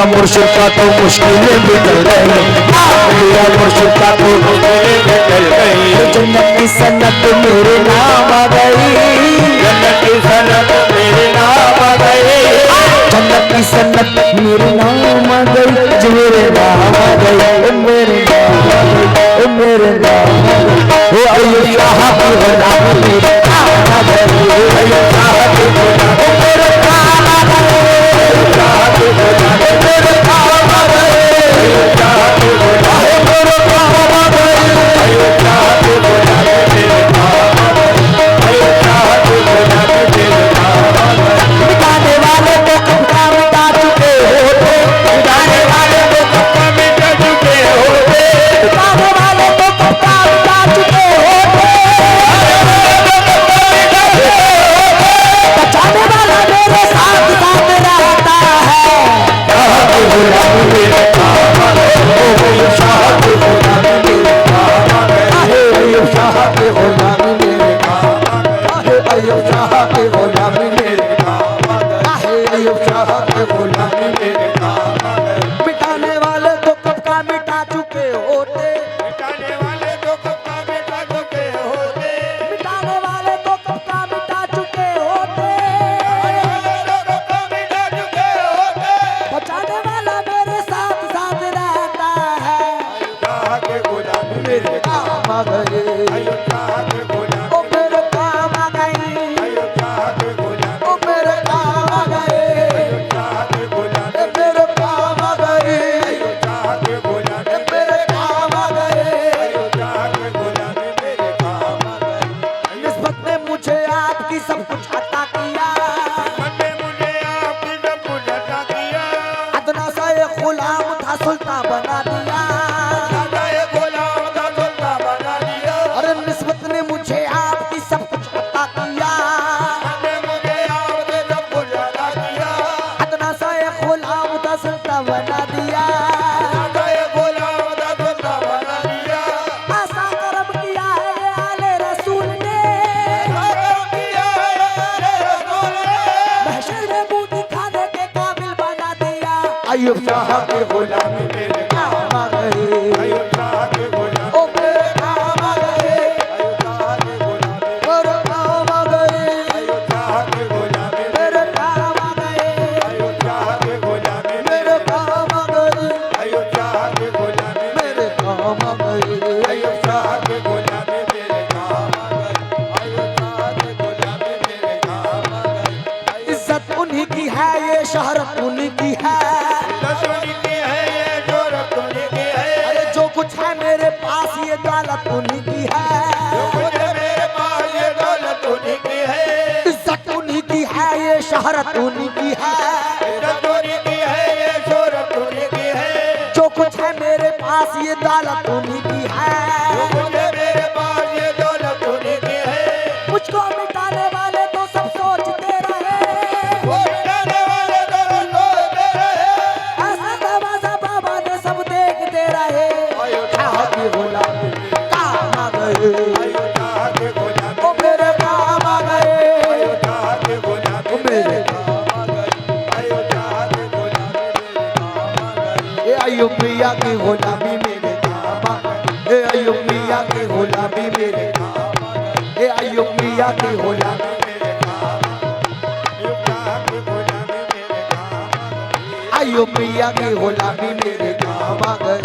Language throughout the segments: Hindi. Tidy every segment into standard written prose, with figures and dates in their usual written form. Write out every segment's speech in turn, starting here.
मियां मुर्शिद का तो मुश्किलें निकल गई, मियां मुर्शिद का तो मुश्किलें निकल गई। जन्नत की सन्नत मेरे नाम आ गई, जन्नत की सन्नत मेरे नाम आ गई, जन्नत की सन्नत मेरे नाम आ गई, जो मेरे नाम आ गई, मेरे नाम आ गई, मेरे नाम आ गई। ओ अय्यूब शाह की गुलामी मेरे नाम आ गई, अय्यूब शाह की गुलामी मेरे नाम आ गई, अय्यूब शाह की गुलामी मेरे नाम आ गई, अय्यूब शाह की गुलामी मेरे नाम आ गई, अय्यूब शाह की गुलामी मेरे नाम आ गई, अय्यूब शाह की गुलामी मेरे नाम आ गई। मिटाने वाले तो कब का मिटा चुके होते, मिटाने वाले तो कब का मिटा चुके होते, मिटाने वाले तो कब का मिटा चुके होते, बचाने वाला मेरे साथ साथ रहता है। शाह की गुलामी मेरे काम आ गई, शाह की गुलामी मेरे काम आ गई, अय्यूब शाह की गुलामी मेरे काम आ गई, अय्यूब शाह की गुलामी मेरे काम आ गई, अय्यूब शाह की गुलामी मेरे काम आ गई। मिटाने वाले तो कब का मिटा चुके होते, मिटाने वाले तो कब का मिटा चुके होते, मिटाने वाले तो कब का मिटा चुके होते, बचाने वाला मेरे साथ साथ रहता है। शाह के गुलाम मेरे काम आ गए, शाह के गुलाम ओ मेरे काम आ गई, शाह के गुलाम ओ मेरे काम आ गए, शाह के गुलाम मेरे काम आ गए, शाह के गुलाम मेरे काम आ गए, शाह के गुलाम मेरे काम आ गए। निस्बत ने मुझे आपकी सब कुछ अता किया, मुझे आपकी सब कुछ अता किया, अदना सा एक गुलाम था सुल्तान बना दिया, गुलाम था सुल्तान बना दिया। अरे निस्बत ने मुझे आपकी सब कुछ अता किया, मुझे आपके सब कुछ अता किया, अदना सा एक गुलाम था सुल्तान बना दिया, गुलाम था सुल्तान बना दिया। ऐसा करम किया है ये आले रसूल ने, महशर में मुंह दिखाने के काबिल बना दिया। अय्यूब शाह की गुलामी मेरे काम आ गई, अय्यूब शाह की गुलामी ओ मेरे काम आ गए, अय्यूब शाह की गुलामी मेरे काम आ गए, अय्यूब शाह की गुलामी मेरे काम आ गए, अय्यूब शाह की गुलामी मेरे काम आ गए, अय्यूब शाह की गुलामी मेरे काम आ गए, अय्यूब शाह की गुलामी मेरे काम आ गए, अय्यूब शाह की गुलामी मेरे काम आ गए। इज्जत उन्हीं की है, ये शहरत उन्हीं की है, इज्जत उन्हीं की है, ये शोहरत उन्हीं की है। अरे जो कुछ है मेरे पास ये दौलत उन्हीं की है, जो कुछ है मेरे पास ये दौलत उन्हीं की है। इज्जत उन्हीं की है, ये शहरत उन्हीं की है, इज्जत उन्हीं की है, ये शोहरत उन्हीं की है। जो कुछ है मेरे पास ये दौलत उन्हीं की है, जो कुछ है मेरे पास ये दौलत उन्हीं की है। मुझको मिटाने वाले तो सब सोचते रहे, मिटाने वाले तो सब सोचते रहे, ऐसा तमाशा बाबा ने सब देखते रहे। शाह की गुलामी काम आ गए, शाह की गुलामी ओ मेरे काम आ गए, शाह की गुलामी मेरे काम आ गए, शाह की गुलामी मेरे काम आ गए। ये अय्यूब मियां की गुलामी मेरे काम आ गए, ये अय्यूब मियां की गुलामी मेरे काम आ गए, ये अय्यूब मियां की गुलामी मेरे काम आ गए, शाह की गुलामी मेरे काम आ गए, अय्यूब मियां की गुलामी मेरे काम आ गए,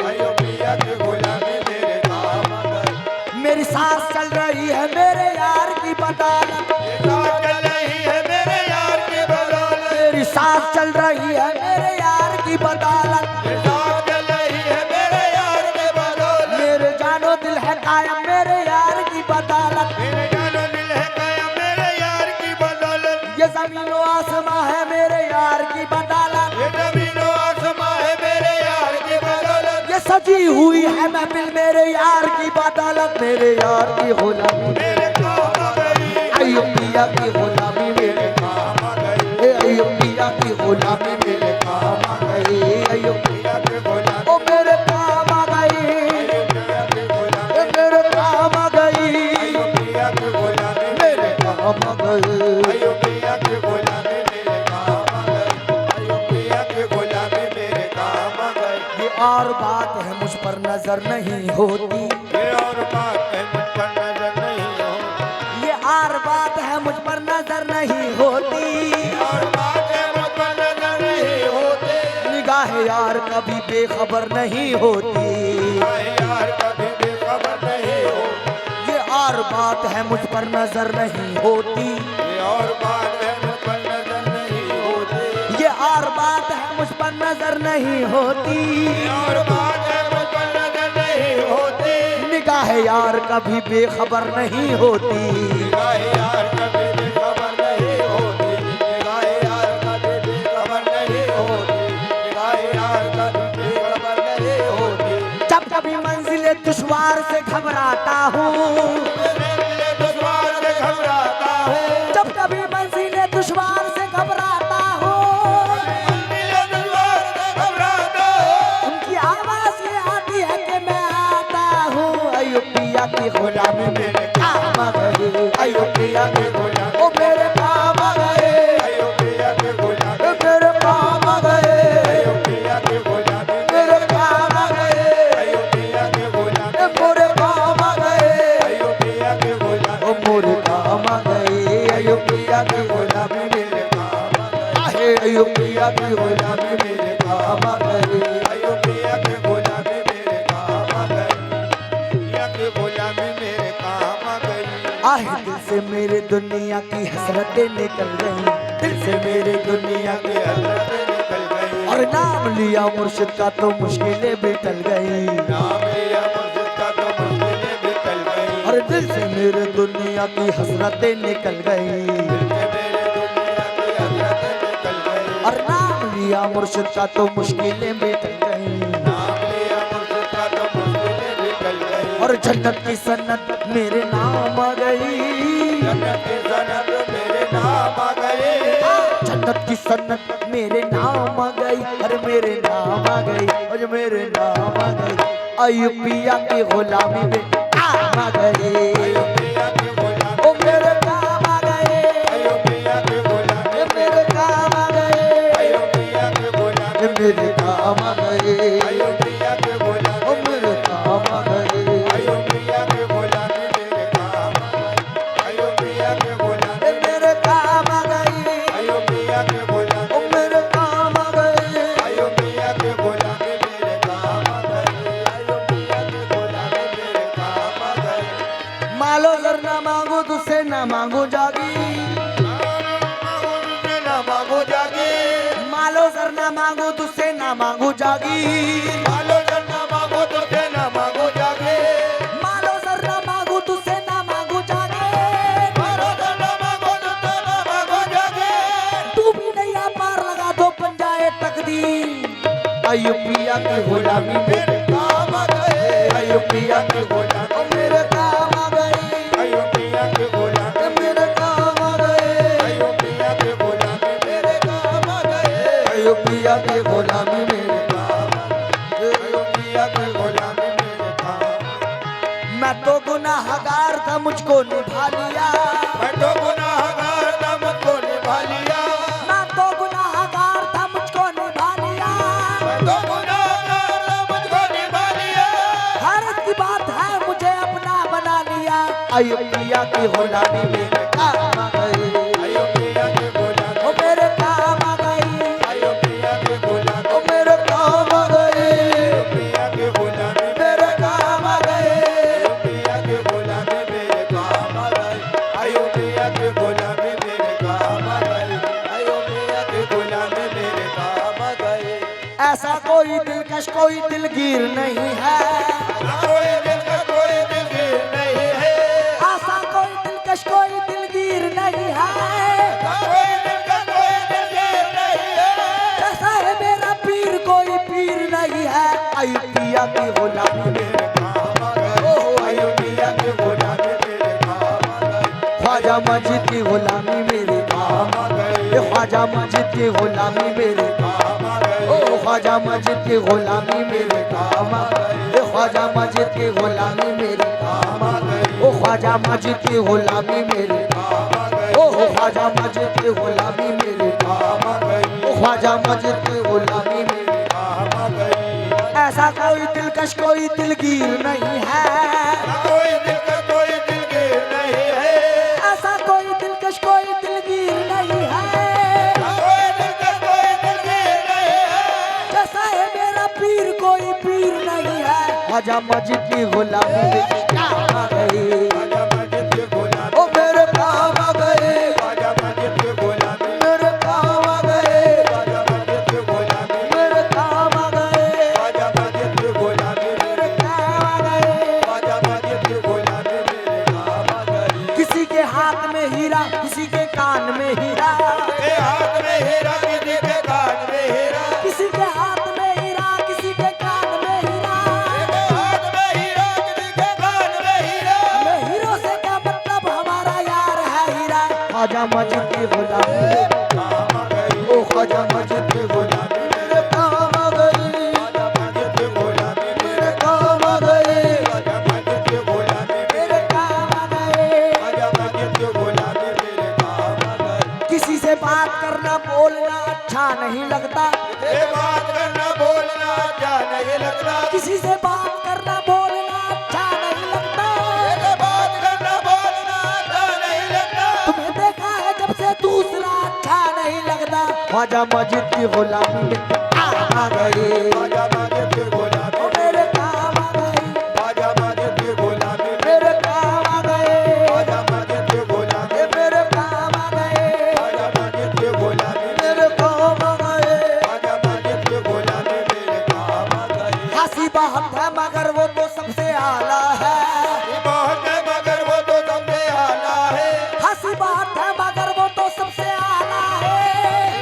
अय्यूब मियां की गुलामी मेरे काम आ गए। मेरी सांस चल रही है मेरे यार की बदौलत, सांस चल रही है मेरे यार की बदौलत, मेरी सांस चल रही है मेरे यार की बदौलत, सांस चल रही है मेरे यार की बदौलत। मेरे जानो दिल है कायम मेरे यार की बदौलत, मेरे जानो दिल है कायम मेरे यार की बदौलत। ये ज़मीनो आसमां है मेरे यार की बदौलत, ये ज़मीनो आसमां है मेरे यार की बदौलत। ये सजी हुई है महफिल मेरे यार की बदौलत, मेरे यार की गुलामी मेरे काम आ गई, अय्यूब मियां की गुलामी मेरे काम आ गई, अय्यूब मियां की गुलामी मेरे काम आ गई, अय्यूब मियां की गुलामी ओ मेरे काम आ गई, अय्यूब मियां की गुलामी मेरे काम आ गई, अय्यूब मियां की गुलामी मेरे काम आ गई, अय्यूब मियां की गुलामी मेरे काम आ गई, अय्यूब मियां की गुलामी और बात है मुझ पर नजर नहीं होती, ये और बात है मुझ पर नजर नहीं होती, ये और बात है मुझ पर नजर नहीं होती, और बात है मुझ पर नजर नहीं होती, निगाह यार कभी बेखबर नहीं होती, यार कभी बेखबर नहीं होती, ये और बात है मुझ पर नजर नहीं होती, ये और बात है मुझ पर नजर नहीं होती, ये और बात है मुझ पर नजर नहीं होती, ये और बात है मुझ पर नजर नहीं होती, निगाह यार कभी बेखबर नहीं होती, निगाह यार कभी बेखबर नहीं होती, निगाह यार कभी बेखबर नहीं होती, निगाह यार कभी बेखबर नहीं होती, जब कभी मंजिले दुश्वार से घबराता हूँ, मेरे दुश्वार से घबराता हूँ, जब कभी मंजिले दुश्वार से घबराता हूँ, मेरे दुश्वार से घबराता हूँ, उनकी आवाज ये आती है कि मैं आता हूँ। अयो पिया की गुलामी मेरे काम आ गए, अयो पिया की गुलामी ओ मेरे काम आ गए, अयो पिया के गुलामी, मेरे काम आ गए, अयो पिया के गुलामी, मेरे काम आ गए, अयो पिया के गुलामी, मोरे काम आ गए, अयो पिया के गुलामी, ओ मोरे काम आ गए, अयो पिया की गुलामी मेरे काम आ गए, आहे, अयो पिया की गुलामी मेरे काम आ गए। अयो पिया के गुलामी मेरे काम आ गई, पिया के गुलामी मेरे काम आ गई, आहे दिल से मेरे दुनिया की हसरतें निकल गई, दिल से मेरे दुनिया की के हजरत निकल गई, और नाम लिया मुर्शिद का तो मुश्किलें भी टल गई, नाम लिया मुझे का तो मुश्किलें भी टल गई, और दिल से मेरे दुनिया की हसरतें निकल गई, मेरे दुनिया की हजरत निकल गई, और नाम लिया मुर्शिद का तो मुश्किलें भी टल गई, नाम लिया मुझे का तो मुश्किलें भी टल गई, और जन्नत की सन्नत मेरे नाम आ गई, जन्नत की सनत मेरे नाम आ गई, जन्नत की सन्नत मेरे नाम आ गई, अरे मेरे नाम आ गई, अरे मेरे नाम आ गई, अयो पिया की गुलामी में काम आ गए, अयो पिया के गुलामी, ओ मेरे काम आ गए, अयो पिया के गुलामी, ये मेरे काम आ गए, अयो पिया के गुलामी, ये मेरे काम आ गए, अयो पिया के ओ गुलामी, मेरे काम आ गए, अयो पिया के गुलामी मेरे काम आ गई, अयो पिया के गुलामी, ये मेरे काम आ गए, अयो पिया के गुलामी, ओ मेरे काम आ गए, अयो पिया के गुलामी मेरे काम आ गई, अयो पिया के गुलामी मेरे काम आ गई, मालो जर ना मांगो तुझसे ना मांगो जागी, ना मांगो जागी, मालो जर ना मांगो तुझसे ना मांगो जागी, मालो जर ना मांगो तो से ना मांगो जागे, मालो जर ना मांगो तुझसे ना मांगो जागे, मालो जर ना मांगो तो से ना मांगो जागे, तू भी नैया पार लगा दो बन जाए तकदीर, अयो पिया की गुलामी मेरे काम आ गए, अयो पिया की गुलामी, ओ मेरे काम आ गई, अयो पिया के गुलामी, ये मेरे काम आ गए, अयो पिया के गुलामी मेरे काम आ गए, अयो पिया की गुलामी मेरे काम आ गए, अयो पिया के गुलामी मेरे काम आ गए, मैं तो गुनाहगार था मुझको निभा लिया, मैं तो गुनाहगार था मुझको निभा लिया, मैं तो गुनाहगार था मुझको निभा लिया, मैं तो गुनाहगार था मुझको निभा लिया, हर की बात है मुझे अपना बना लिया, अयो पिया की गुलामी मेरे काम आ गए, अयो पिया के गुलामी, ओ मेरे काम आ गई, अयो पिया के गुलामी, ओ मेरे काम आ गए, अयो पिया के गुलामी, मेरे काम आ गए, अयो पिया के गुलामी मेरे काम आ गई, अयो पिया के गुलामी मेरे काम आ गई, अयो पिया के गुलामी मेरे काम आ गई, ऐसा कोई दिलकश कोई दिलगीर नहीं है, कोई दिल का कोई दिलगीर नहीं है, ऐसा कोई दिलकश कोई दिलगीर नहीं है, कोई दिल का कोई दिलगीर नहीं है, जैसा है मेरा पीर कोई पीर नहीं है, अयो पिया की गुलामी मेरे काम आ गई, अयो पिया के गुलामी मेरे काम आ गई, ख्वाजा मस्जिद की गुलामी मेरे काम, काम आ गई, ये ख्वाजा मस्जिद की गुलामी मेरे काम आ गई, ओ ख्वाजा मस्जिद की गुलामी मेरे काम, ये ख्वाजा मस्जिद की गुलामी मेरे काम, काम आ गई, ओ ख्वाजा मस्जिद की गुलामी मेरे काम आ गई, ओ ख्वाजा मस्जिद की गुलामी मेरे काम आ गई, ओ ख्वाजा मस्जिद की गुलामी मेरे काम आ गई, ऐसा कोई दिलकश कोई दिलगीर नहीं है, कोई दिलकश कोई दिलगीर नहीं है, ऐसा कोई दिलकश कोई दिलगीर नहीं है, कोई दिलकश कोई दिलगीर नहीं है, जैसा है मेरा पीर कोई पीर नहीं है। ख्वाजा मजीद की गुलामी में काम आ गई, ख्वाजा मजीद की गुलामी, ओ मेरे काम आ गए, ख्वाजा मजीद की गुलामी, मेरे काम आ गए, ख्वाजा मजीद की गुलामी, मेरे काम आ गए, ख्वाजा मजीद की गुलामी, मेरे काम आ गए। ख्वाजा मजीद की गुलामी मेरे काम आ गई। किसी के हाथ में हीरा किसी के कान में हीरा, के हाथ में हीरा किसी के कान में हीरा, किसी के हाथ में हीरा किसी के कान में हीरा, के हाथ में हीरा किसी के कान में हीरा, हमें हीरो से क्या मतलब हमारा यार है हीरा। ख्वाजा मजीद की गुलामी में काम आ गई, ओ ख्वाजा मजीद की गुलामी मेरे काम आ गई, ख्वाजा मजीद की गुलामी मेरे काम आ गई, ख्वाजा मजीद की गुलामी मेरे काम आ गए। ख्वाजा मजीद की गुलामी मेरे काम आ गई। किसी से बात करना बोलना अच्छा नहीं लगता, ये बात करना बोलना अच्छा नहीं लगता, किसी से बात करना बोलना अच्छा नहीं लगता, ये बात करना बोलना अच्छा नहीं लगता, तुम्हें देखा है जब से दूसरा अच्छा नहीं लगता। ख्वाजा मजीद की गुलामी में काम आ गई, ख्वाजा मजीद की गुलामी, ओ मेरे काम आ गई, ख्वाजा मजीद की गुलामी, मेरे काम आ गए, ख्वाजा मजीद की गुलामी, ये मेरे काम आ गए, ख्वाजा मजीद की गुलामी, मेरे काम आ गए। ख्वाजा मजीद की गुलामी मेरे काम आ गई। हंसी बात है मगर वो तो सबसे आला है, ये बहुत है मगर वो तो सबसे आला है, हंसी बात है मगर वो तो सबसे आला है,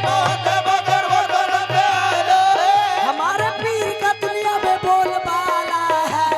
बहुत है मगर वो तो सबसे आला है, हमारे पीर का दुनिया में बोलबाला है।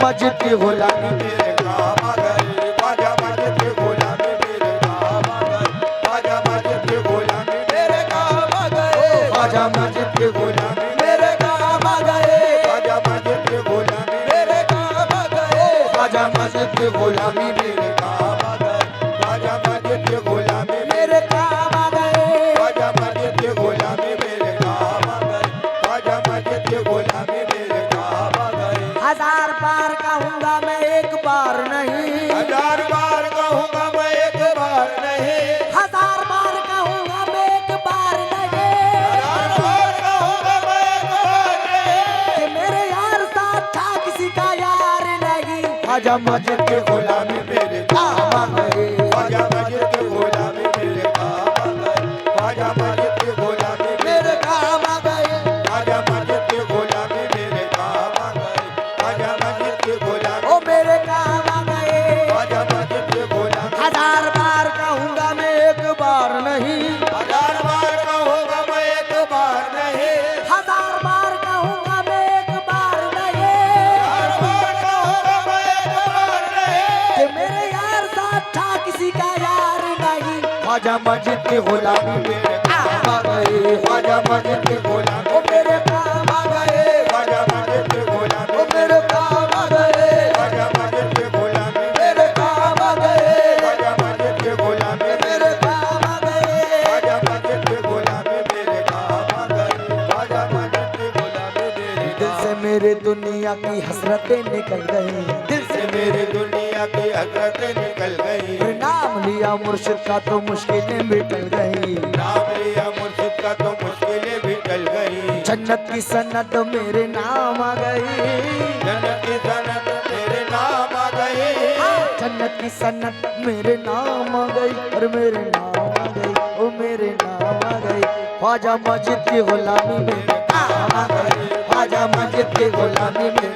मस्जिद की गुलामी मेरे काम आ गई, ख्वाजा मजीद की गुलामी मेरे काम आ गई, ख्वाजा मजीद की गुलामी मेरे काम आ गई, ख्वाजा मस्जिद की गुलामी मेरे काम आ गए, ख्वाजा मजीद की गुलामी मेरे काम आ गई, ख्वाजा मस्जिद की गुलामी मेरे काम आ गई, ख्वाजा मजीद की गुलामी मेरे काम आ गए, ख्वाजा मजीद की गुलामी मेरे काम आ गई, ख्वाजा मजीद की गुलामी मेरे काम आ गई। हजार बार कहूँगा मैं एक बार नहीं, हजार बार कहूँगा मैं एक बार नहीं, हजार बार कहूँगा मैं एक बार नहीं, हजार बार कहूँगा मैं एक बार नहीं, कि मेरे यार साथ था किसी का यार नहीं। ख्वाजा मस्जिद की गुलामी मेरे काम आ गए, ख्वाजा मजीद की गुलामी मेरे काम आ गई, ख्वाजा मजीद की गुलामी मेरे काम आ गए, ख्वाजा मजीद की गुलामी मेरे काम आ गई, ख्वाजा मजीद की गुलामी ओ मेरे काम आ गए। ख्वाजा मजीद की गुलामी हजार बार कहूँगा मैं एक बार नहीं, हजार बार कहूँगा मैं एक बार नहीं, हजार बार कहूँगा मैं एक बार नहीं, हजार बार कहूँगा मैं एक बार नहीं, कि मेरे यार साथ था किसी का यार नहीं। ख्वाजा मस्जिद की गुलामी मेरे काम आ गए, ख्वाजा मजीद की गुलामी ओ मेरे काम आ गए, ख्वाजा मजीद की गुलामी ओ मेरे काम आ गए, ख्वाजा मजीद की गुलामी मेरे काम आ गए, ख्वाजा मजीद की गुलामी मेरे काम आ गए। ख्वाजा मजीद की गुलामी मेरे काम आ गई, ख्वाजा मजीद की गुलामी मेरे दिल से मेरे दुनिया की हसरतें निकल गई, दिल से से मेरी दुनिया की हसरतें निकल गई, मेरे नाम लिया मुर्शिद का तो मुश्किलें भी टल गई, नाम लिया मुर्शिद का तो मुश्किलें भी टल गई, जन्नत की सन्नत मेरे नाम आ गई, जन्नत की सनत तेरे नाम आ गई, जन्नत की सन्नत मेरे नाम आ गई, और मेरे नाम आ गई, ओ मेरे नाम आ गई। ख्वाजा मस्जिद की गुलामी में काम आ गई, ख्वाजा मस्जिद की गुलामी में